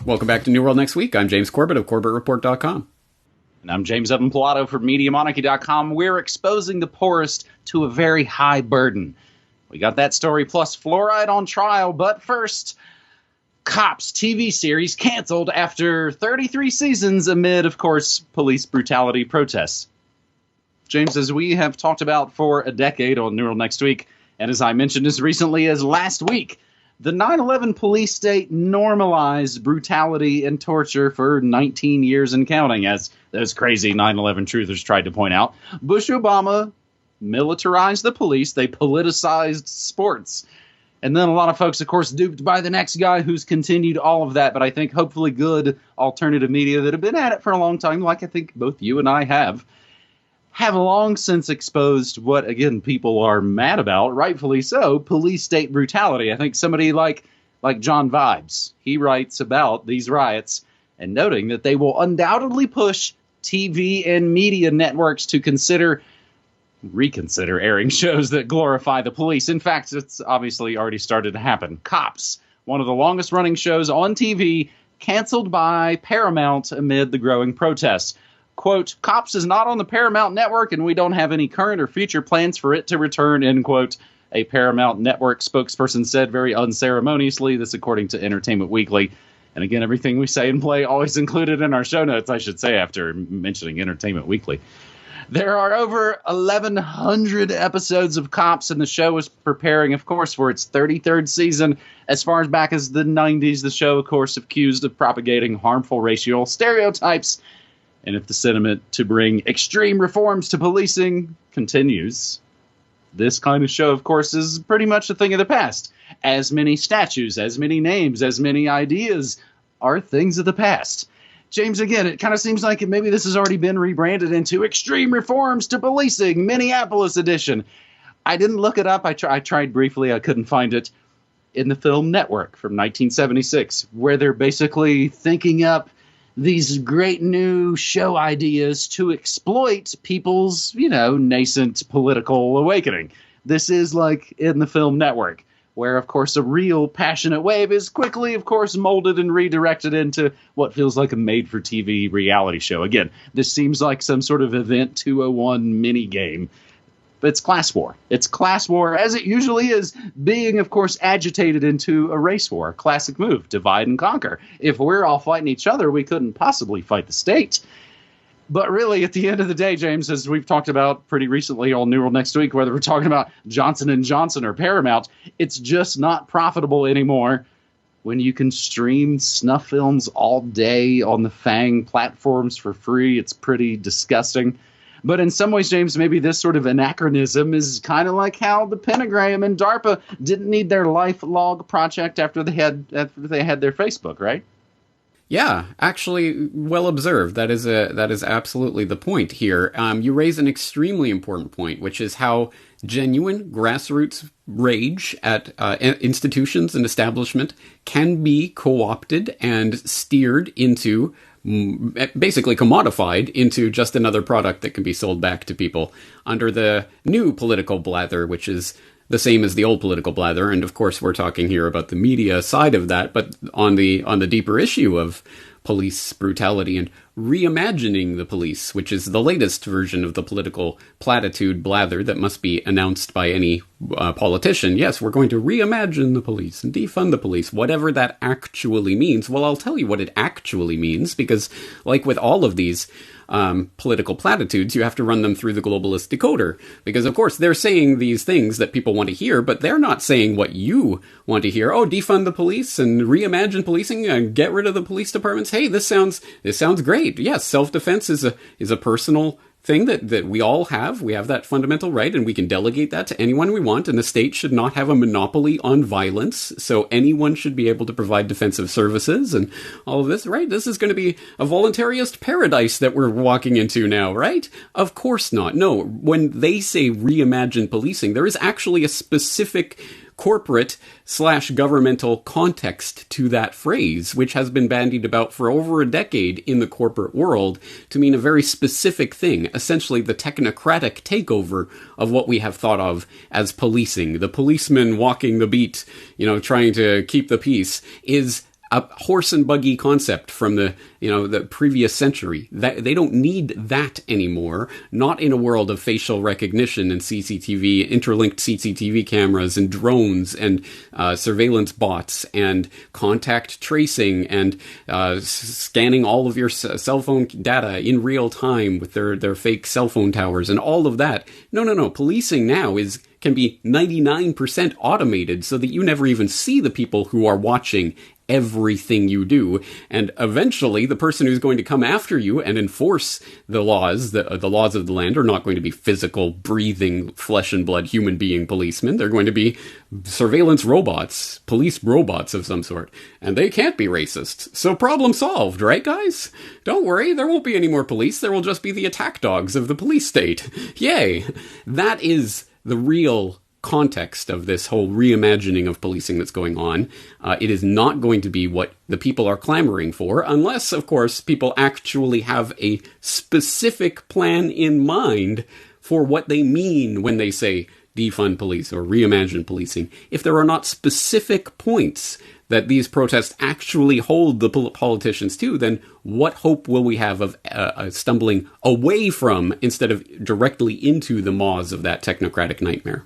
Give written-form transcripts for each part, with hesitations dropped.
Welcome back to New World Next Week. I'm James Corbett of CorbettReport.com. And I'm James Evan Pilato from MediaMonarchy.com. We're exposing the poorest to a very high burden. We got that story plus fluoride on trial, but first, Cops TV series canceled after 33 seasons amid, of course, police brutality protests. James, as we have talked about for a decade on New World Next Week, and as I mentioned as recently as last week, the 9/11 police state normalized brutality and torture for 19 years and counting, as those crazy 9/11 truthers tried to point out. Bush Obama militarized the police. They politicized sports. And then a lot of folks, of course, duped by the next guy who's continued all of that. But I think hopefully good alternative media that have been at it for a long time, like I think both you and I have long since exposed what, again, people are mad about, rightfully so, police state brutality. I think somebody like John Vibes, he writes about these riots and noting that they will undoubtedly push TV and media networks to reconsider airing shows that glorify the police. In fact, it's obviously already started to happen. Cops, one of the longest running shows on TV, canceled by Paramount amid the growing protests. Quote, Cops is not on the Paramount Network, and we don't have any current or future plans for it to return, end quote. A Paramount Network spokesperson said very unceremoniously, this according to Entertainment Weekly. And again, everything we say and play always included in our show notes, I should say, after mentioning Entertainment Weekly. There are over 1,100 episodes of Cops, and the show is preparing, of course, for its 33rd season. As far as back as the 90s, the show, of course, accused of propagating harmful racial stereotypes. And if the sentiment to bring extreme reforms to policing continues, this kind of show, of course, is pretty much a thing of the past. As many statues, as many names, as many ideas are things of the past. James, again, it kind of seems like maybe this has already been rebranded into Extreme Reforms to Policing, Minneapolis Edition. I didn't look it up. I tried briefly. I couldn't find it. In the film Network from 1976, where they're basically thinking up these great new show ideas to exploit people's, nascent political awakening. This is like in the film Network, where, of course, a real passionate wave is quickly, of course, molded and redirected into what feels like a made-for-TV reality show. Again, this seems like some sort of Event 201 mini-game. But it's class war. It's class war, as it usually is, being, of course, agitated into a race war. Classic move, divide and conquer. If we're all fighting each other, we couldn't possibly fight the state. But really, at the end of the day, James, as we've talked about pretty recently on New World Next Week, whether we're talking about Johnson & Johnson or Paramount, it's just not profitable anymore when you can stream snuff films all day on the FANG platforms for free. It's pretty disgusting. But in some ways, James, maybe this sort of anachronism is kind of like how the Pentagram and DARPA didn't need their life log project after they had their Facebook, right? Yeah, actually, well observed. That is absolutely the point here. You raise an extremely important point, which is how genuine grassroots rage at institutions and establishment can be co-opted and steered into, basically commodified into just another product that can be sold back to people under the new political blather, which is the same as the old political blather. And of course, we're talking here about the media side of that, but on the deeper issue of police brutality and reimagining the police, which is the latest version of the political platitude blather that must be announced by any politician. Yes, we're going to reimagine the police and defund the police, whatever that actually means. Well, I'll tell you what it actually means, because like with all of these political platitudes, you have to run them through the globalist decoder. Because, of course, they're saying these things that people want to hear, but they're not saying what you want to hear. Oh, defund the police and reimagine policing and get rid of the police departments. Hey, this sounds great. Yes, self-defense is a personal thing that we all have. We have that fundamental right, and we can delegate that to anyone we want, and the state should not have a monopoly on violence, so anyone should be able to provide defensive services and all of this, right? This is going to be a voluntarist paradise that we're walking into now, right? Of course not. No, when they say reimagine policing, there is actually a specific corporate/governmental context to that phrase, which has been bandied about for over a decade in the corporate world to mean a very specific thing, essentially the technocratic takeover of what we have thought of as policing. The policeman walking the beat, trying to keep the peace, is a horse and buggy concept from the previous century. That they don't need that anymore. Not in a world of facial recognition and CCTV, interlinked CCTV cameras and drones and surveillance bots and contact tracing and scanning all of your cell phone data in real time with their fake cell phone towers and all of that. No. Policing now can be 99% automated so that you never even see the people who are watching everything you do. And eventually the person who's going to come after you and enforce the laws, the laws of the land, are not going to be physical, breathing, flesh and blood human being policemen. They're going to be surveillance robots, police robots of some sort. And they can't be racist. So problem solved, right, guys? Don't worry, there won't be any more police. There will just be the attack dogs of the police state. Yay! That is the real context of this whole reimagining of policing that's going on. It is not going to be what the people are clamoring for, unless, of course, people actually have a specific plan in mind for what they mean when they say defund police or reimagine policing. If there are not specific points that these protests actually hold the politicians to, then what hope will we have of stumbling away from instead of directly into the maws of that technocratic nightmare?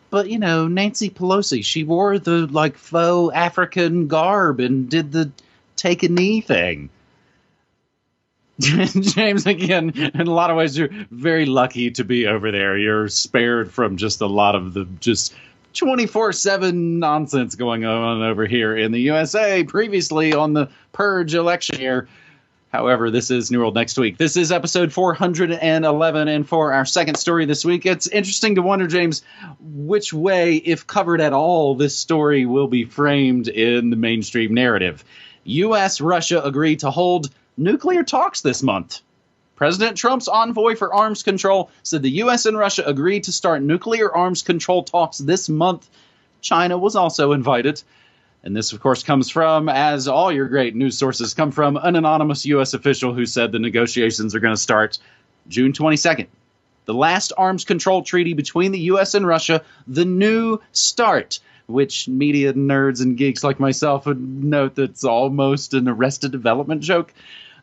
But, Nancy Pelosi, she wore the, faux African garb and did the take a knee thing. James, again, in a lot of ways, you're very lucky to be over there. You're spared from just a lot of the just 24/7 nonsense going on over here in the USA, previously on the Purge election year. However, this is New World Next Week. This is episode 411, and for our second story this week, it's interesting to wonder, James, which way, if covered at all, this story will be framed in the mainstream narrative. U.S.-Russia agree to hold nuclear talks this month. President Trump's envoy for arms control said the U.S. and Russia agreed to start nuclear arms control talks this month. China was also invited. And this, of course, comes from, as all your great news sources come from, an anonymous U.S. official who said the negotiations are going to start June 22nd. The last arms control treaty between the U.S. and Russia, the New START, which media nerds and geeks like myself would note that's almost an Arrested Development joke.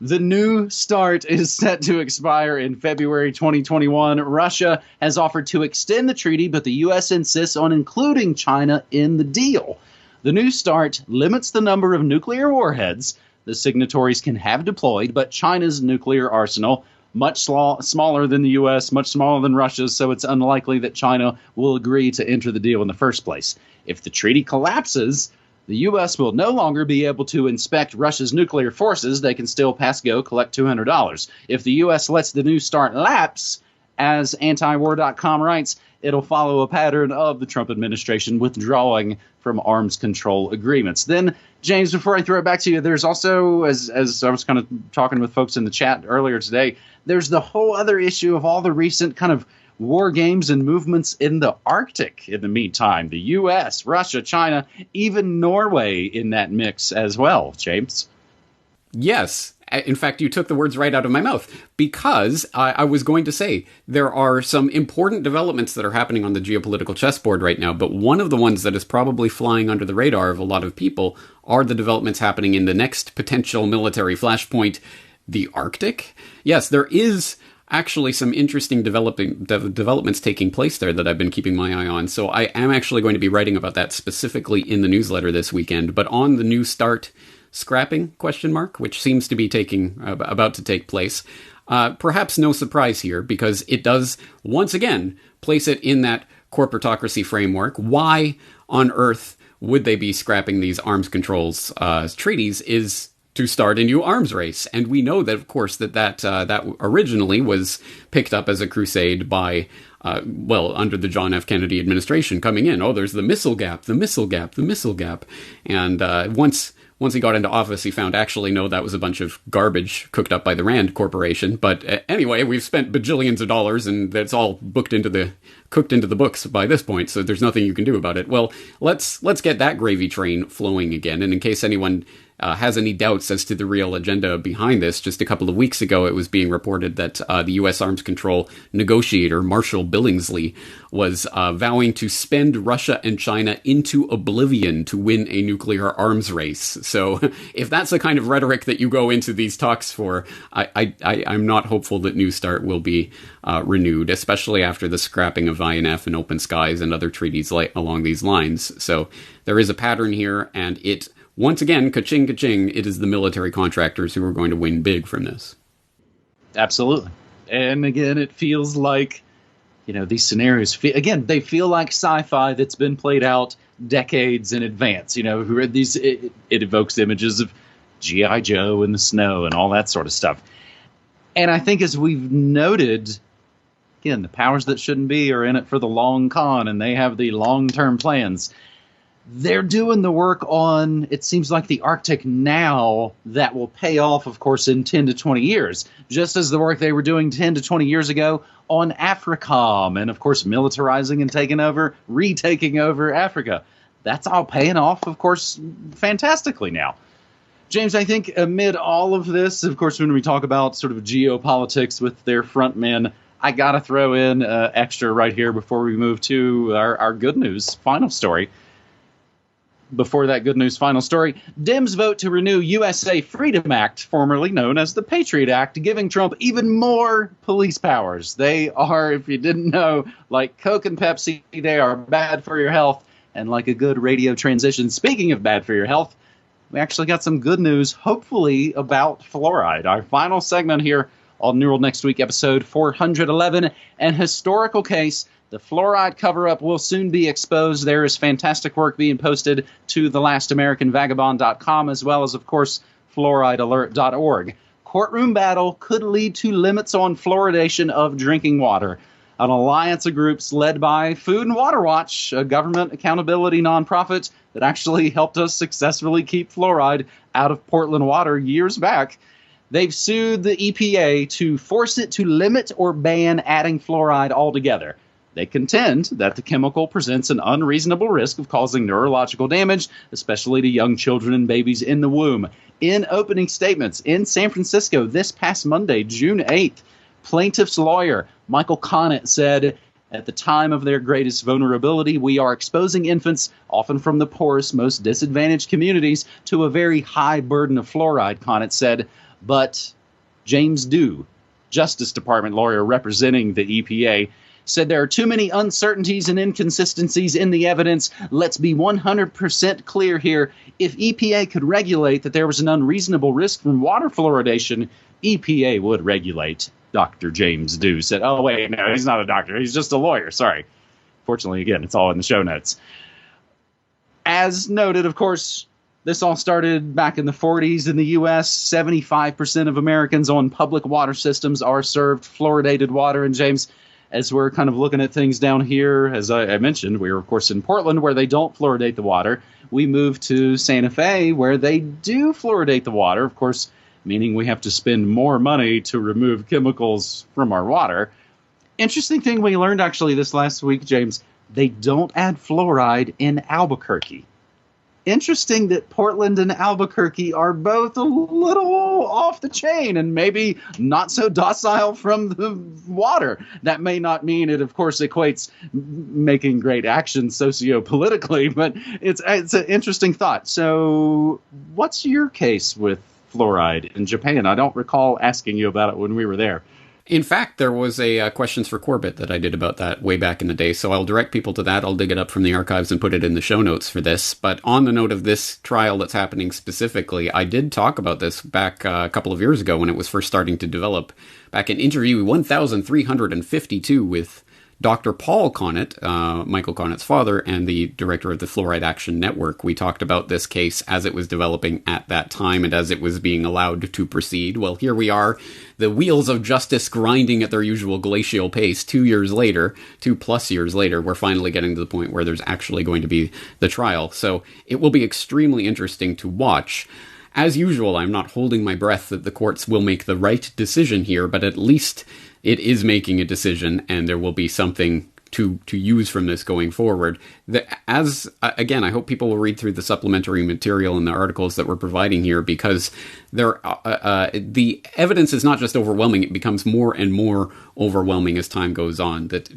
The New START is set to expire in February 2021. Russia has offered to extend the treaty, but the U.S. insists on including China in the deal. The New START limits the number of nuclear warheads the signatories can have deployed, but China's nuclear arsenal, much smaller than the U.S., much smaller than Russia's, so it's unlikely that China will agree to enter the deal in the first place. If the treaty collapses, the U.S. will no longer be able to inspect Russia's nuclear forces. They can still pass go, collect $200. If the U.S. lets the New START lapse, as antiwar.com writes, it'll follow a pattern of the Trump administration withdrawing from arms control agreements. Then, James, before I throw it back to you, there's also, as I was kind of talking with folks in the chat earlier today, there's the whole other issue of all the recent kind of war games and movements in the Arctic in the meantime. The U.S., Russia, China, even Norway in that mix as well, James. Yes. In fact, you took the words right out of my mouth, because I was going to say there are some important developments that are happening on the geopolitical chessboard right now, but one of the ones that is probably flying under the radar of a lot of people are the developments happening in the next potential military flashpoint, the Arctic. Yes, there is actually some interesting developments taking place there that I've been keeping my eye on, so I am actually going to be writing about that specifically in the newsletter this weekend. But on the New START scrapping, which seems to be about to take place. Perhaps no surprise here, because it does, once again, place it in that corporatocracy framework. Why on earth would they be scrapping these arms controls treaties is to start a new arms race. And we know that, of course, that originally was picked up as a crusade by under the John F. Kennedy administration coming in. Oh, there's the missile gap. And once he got into office, he found actually, no, that was a bunch of garbage cooked up by the Rand Corporation. But anyway, we've spent bajillions of dollars, and that's all cooked into the books by this point, so there's nothing you can do about it. Well, let's get that gravy train flowing again. And in case anyone has any doubts as to the real agenda behind this. Just a couple of weeks ago, it was being reported that the U.S. arms control negotiator, Marshall Billingsley, was vowing to spend Russia and China into oblivion to win a nuclear arms race. So if that's the kind of rhetoric that you go into these talks for, I'm not hopeful that New START will be renewed, especially after the scrapping of INF and Open Skies and other treaties along these lines. So there is a pattern here, and it, once again, ka-ching, ka-ching, it is the military contractors who are going to win big from this. Absolutely. And again, it feels like, these scenarios, they feel like sci-fi that's been played out decades in advance. It evokes images of G.I. Joe in the snow and all that sort of stuff. And I think, as we've noted, again, the powers that shouldn't be are in it for the long con, and they have the long-term plans. They're doing the work on, it seems like, the Arctic now that will pay off, of course, in 10 to 20 years, just as the work they were doing 10 to 20 years ago on AFRICOM and, of course, militarizing and retaking over Africa. That's all paying off, of course, fantastically now. James, I think amid all of this, of course, when we talk about sort of geopolitics with their front men, I got to throw in extra right here before we move to our good news final story. Before that good news final story, Dems vote to renew USA Freedom Act, formerly known as the Patriot Act, giving Trump even more police powers. They are, if you didn't know, like Coke and Pepsi, they are bad for your health. And like a good radio transition, speaking of bad for your health, we actually got some good news, hopefully, about fluoride. Our final segment here on New World Next Week, episode 411, an historical case. The fluoride cover-up will soon be exposed. There is fantastic work being posted to thelastamericanvagabond.com, as well as, of course, fluoridealert.org. Courtroom battle could lead to limits on fluoridation of drinking water. An alliance of groups led by Food and Water Watch, a government accountability nonprofit that actually helped us successfully keep fluoride out of Portland water years back. They've sued the EPA to force it to limit or ban adding fluoride altogether. They contend that the chemical presents an unreasonable risk of causing neurological damage, especially to young children and babies in the womb. In opening statements in San Francisco this past Monday, June 8th, plaintiff's lawyer Michael Conant said, "At the time of their greatest vulnerability, we are exposing infants, often from the poorest, most disadvantaged communities, to a very high burden of fluoride," Conant said. But James Dew, Justice Department lawyer representing the EPA, said there are too many uncertainties and inconsistencies in the evidence. Let's be 100% clear here. If EPA could regulate that there was an unreasonable risk from water fluoridation, EPA would regulate. Dr. James Dew said, oh, wait, no, he's not a doctor. He's just a lawyer. Sorry. Fortunately, again, it's all in the show notes. As noted, of course, this all started back in the 40s in the U.S. 75% of Americans on public water systems are served fluoridated water. And James, as we're kind of looking at things down here, as I mentioned, we were, of course, in Portland, where they don't fluoridate the water. We moved to Santa Fe, where they do fluoridate the water, of course, meaning we have to spend more money to remove chemicals from our water. Interesting thing we learned, actually, this last week, James, they don't add fluoride in Albuquerque. Interesting that Portland and Albuquerque are both a little off the chain and maybe not so docile from the water. That may not mean it, of course, equates making great action socio-politically, but it's an interesting thought. So what's your case with fluoride in Japan? I don't recall asking you about it when we were there. In fact, there was a Questions for Corbett that I did about that way back in the day, so I'll direct people to that. I'll dig it up from the archives and put it in the show notes for this. But on the note of this trial that's happening specifically, I did talk about this back a couple of years ago when it was first starting to develop. Back in interview 1352 with Dr. Paul Conant, Michael Conant's father, and the director of the Fluoride Action Network. We talked about this case as it was developing at that time and as it was being allowed to proceed. Well, here we are, the wheels of justice grinding at their usual glacial pace 2 years later, 2+ years later, we're finally getting to the point where there's actually going to be the trial. So it will be extremely interesting to watch. As usual, I'm not holding my breath that the courts will make the right decision here, but at least it is making a decision, and there will be something to use from this going forward. Again, I hope people will read through the supplementary material and the articles that we're providing here, because the evidence is not just overwhelming, it becomes more and more overwhelming as time goes on, that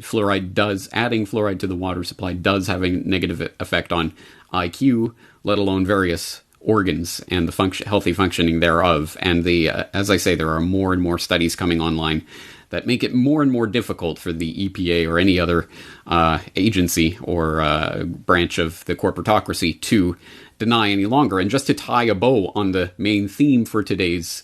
adding fluoride to the water supply does have a negative effect on IQ, let alone various organs and the healthy functioning thereof. And as I say, there are more and more studies coming online that make it more and more difficult for the EPA or any other agency or branch of the corporatocracy to deny any longer. And just to tie a bow on the main theme for today's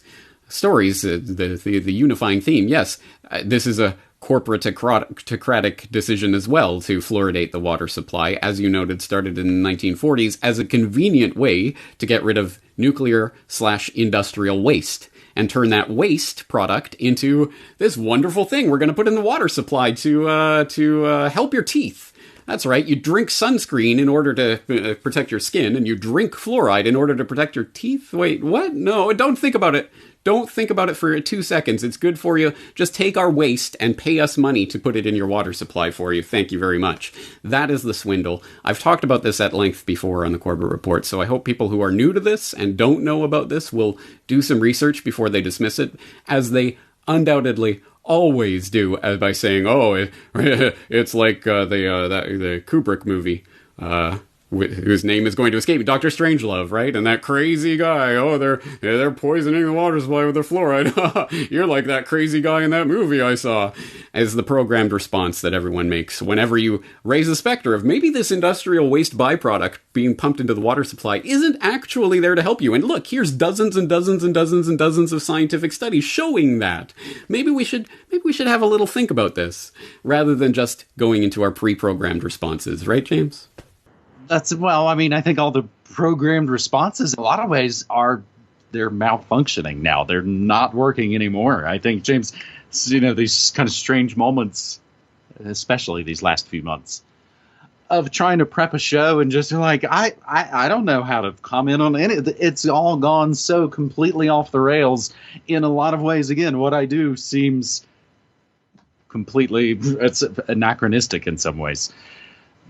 stories, the unifying theme, yes, this is a corporatocratic decision as well to fluoridate the water supply, as you noted, started in the 1940s as a convenient way to get rid of nuclear/industrial waste and turn that waste product into this wonderful thing we're going to put in the water supply to help your teeth. That's right, you drink sunscreen in order to protect your skin, and you drink fluoride in order to protect your teeth? Wait, what? No, don't think about it. Don't think about it for 2 seconds. It's good for you. Just take our waste and pay us money to put it in your water supply for you. Thank you very much. That is the swindle. I've talked about this at length before on the Corbett Report, so I hope people who are new to this and don't know about this will do some research before they dismiss it, as they undoubtedly always do, by saying, "Oh, it's like the Kubrick movie, whose name is going to escape me, Dr. Strangelove, right? And that crazy guy. Oh, they're poisoning the water supply with their fluoride. You're like that crazy guy in that movie I saw." As the programmed response that everyone makes whenever you raise the specter of maybe this industrial waste byproduct being pumped into the water supply isn't actually there to help you. And look, here's dozens and dozens and dozens and dozens of scientific studies showing that. Maybe we should have a little think about this rather than just going into our pre-programmed responses, right, James? I think all the programmed responses, in a lot of ways, they're malfunctioning now. They're not working anymore. I think, James, these kind of strange moments, especially these last few months, of trying to prep a show and just like, I don't know how to comment on any. It's all gone so completely off the rails in a lot of ways. Again, what I do seems it's anachronistic in some ways.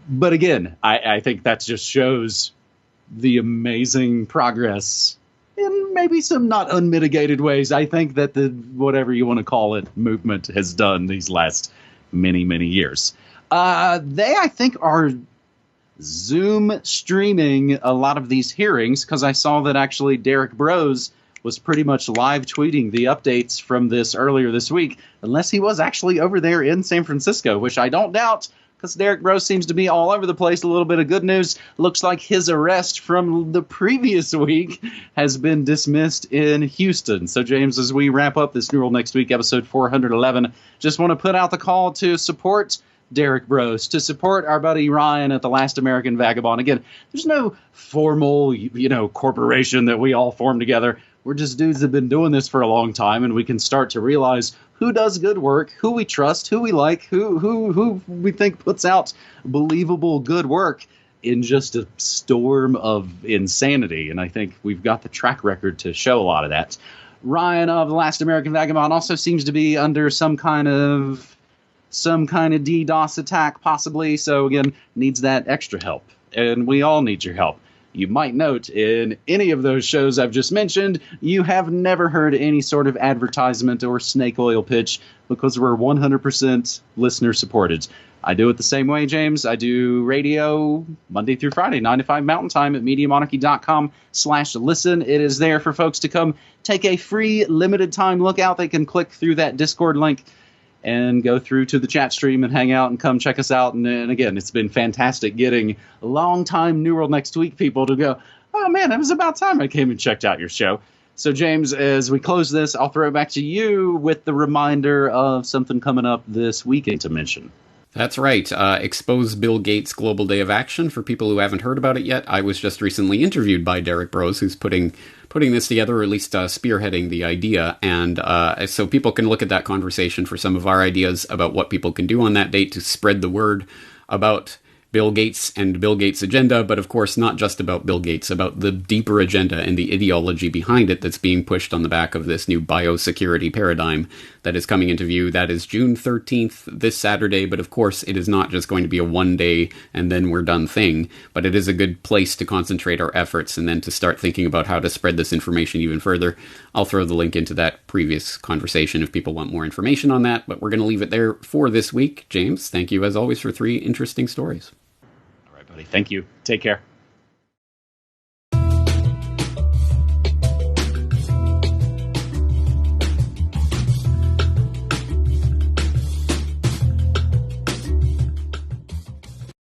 But again, I think that just shows the amazing progress in maybe some not unmitigated ways. I think that the, whatever you want to call it, movement has done these last many, many years. They, I think, are Zoom streaming a lot of these hearings, because I saw that actually Derek Broze was pretty much live tweeting the updates from this earlier this week, unless he was actually over there in San Francisco, which I don't doubt, because Derek Broze seems to be all over the place. A little bit of good news. Looks like his arrest from the previous week has been dismissed in Houston. So, James, as we wrap up this New World Next Week, episode 411, just want to put out the call to support Derek Broze, to support our buddy Ryan at The Last American Vagabond. Again, there's no formal, corporation that we all form together. We're just dudes that have been doing this for a long time, and we can start to realize who does good work, who we trust, who we like, who we think puts out believable good work in just a storm of insanity. And I think we've got the track record to show a lot of that. Ryan of The Last American Vagabond also seems to be under some kind of DDoS attack, possibly. So again, needs that extra help. And we all need your help. You might note in any of those shows I've just mentioned, you have never heard any sort of advertisement or snake oil pitch, because we're 100% listener supported. I do it the same way, James. I do radio Monday through Friday, 9 to 5 Mountain Time at MediaMonarchy.com/listen. It is there for folks to come take a free limited time look out. They can click through that Discord link and go through to the chat stream and hang out and come check us out. And again, it's been fantastic getting long-time New World Next Week people to go, oh man, it was about time I came and checked out your show. So James, as we close this, I'll throw it back to you with the reminder of something coming up this weekend to mention. That's right. Expose Bill Gates Global Day of Action. For people who haven't heard about it yet, I was just recently interviewed by Derek Broze, who's putting this together, or at least spearheading the idea. And so people can look at that conversation for some of our ideas about what people can do on that date to spread the word about Bill Gates and Bill Gates' agenda, but of course not just about Bill Gates, about the deeper agenda and the ideology behind it that's being pushed on the back of this new biosecurity paradigm that is coming into view. That is June 13th, this Saturday, but of course it is not just going to be a one day and then we're done thing, but it is a good place to concentrate our efforts and then to start thinking about how to spread this information even further. I'll throw the link into that previous conversation if people want more information on that, but we're going to leave it there for this week. James, thank you as always for 3 interesting stories. All right, buddy. Thank you. Take care.